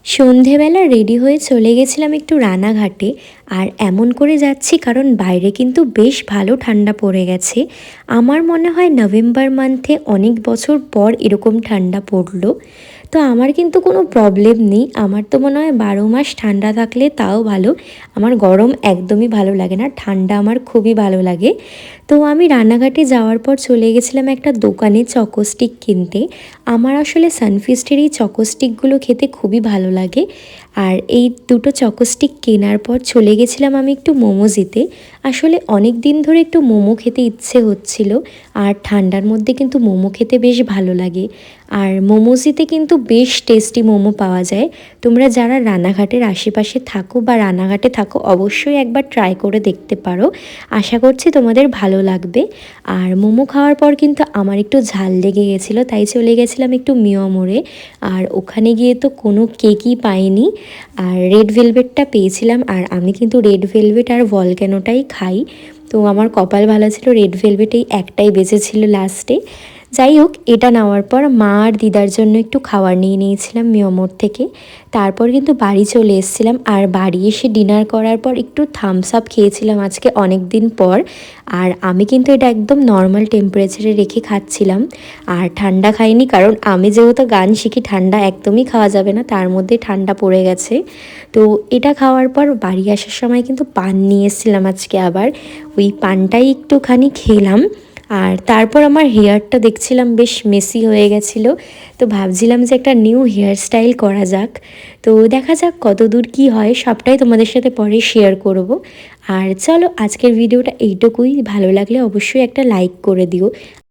সন্ধেবেলা রেডি হয়ে চলে গেছিলাম একটু রানাঘাটে। আর এমন করে যাচ্ছি কারণ বাইরে কিন্তু বেশ ভালো ঠান্ডা পড়ে গেছে। আমার মনে হয় নভেম্বর মান্থে অনেক বছর পর এরকম ঠান্ডা পড়লো। তো আমার কিন্তু কোনো প্রবলেম নেই, আমার তো মনে হয় 12 মাস ঠান্ডা থাকলে তাও ভালো। আমার গরম একদমই ভালো লাগে না, ঠান্ডা আমার খুবই ভালো লাগে। তো আমি রানাঘাটে যাওয়ার পর চলে গেছিলাম একটা দোকানে চকোস্টিক কিনতে। আমার আসলে সানফিস্টের এই চকোস্টিকগুলো খেতে খুবই ভালো লাগে। আর এই দুটো চকোস্টিক কেনার পর চলে গেছিলাম আমি একটু মোমোজিতে। আসলে অনেক দিন ধরে একটু মোমো খেতে ইচ্ছে হচ্ছিল। আর ঠান্ডার মধ্যে কিন্তু মোমো খেতে বেশ ভালো লাগে। আর মোমোজিতে কিন্তু বেশ টেস্টি মোমো পাওয়া যায়। তোমরা যারা রানাঘাটের আশেপাশে থাকো বা রানাঘাটে থাকো অবশ্যই একবার ট্রাই করে দেখতে পারো। আশা করছি তোমাদের ভালো লাগবে। আর মোমো খাওয়ার পর কিন্তু আমার একটু ঝাল লেগে গেছিলো, তাই চলে গেছিলাম একটু মিয়ামোড়ে। আর ওখানে গিয়ে তো কোনো কেকই পাইনি, আর রেড ভেলভেটটা পেয়েছিলাম। আর আমি কিন্তু রেড ভেলভেট আর ভলক্যানোটাই খাই। তো আমার কপাল ভালো ছিল, রেড ভেলভেটেই একটাই বেঁচেছিল লাস্টে। যাই হোক, এটা নেওয়ার পর মা আর দিদার জন্য একটু খাবার নিয়ে নিয়েছিলাম মিয়ামোড় থেকে। তারপর কিন্তু বাড়ি চলে এসেছিলাম। আর বাড়ি এসে ডিনার করার পর একটু থামস আপ খেয়েছিলাম আজকে অনেক দিন পর। আর আমি কিন্তু এটা একদম নর্মাল টেম্পারেচারে রেখে খাচ্ছিলাম। আর ঠান্ডা খাইনি, কারণ আমি যেহেতু গান শিখি ঠান্ডা একদমই খাওয়া যাবে না, তার মধ্যে ঠান্ডা পড়ে গেছে। তো এটা খাওয়ার পর বাড়ি আসার সময় কিন্তু পান নিয়ে এসেছিলাম আজকে আবার। ওই পানটাই একটুখানি খেলাম। আর তারপর আমার হেয়ারটা দেখছিলাম বেশ মেসি হয়ে গেছিলো। তো ভাবছিলাম যে একটা নিউ হেয়ার স্টাইল করা যাক। তো দেখা যাক কত দূর কী হয়, সবটাই তোমাদের সাথে পরে শেয়ার করব। আর চলো, আজকের ভিডিওটা এইটুকুই। ভালো লাগলে অবশ্যই একটা লাইক করে দিও।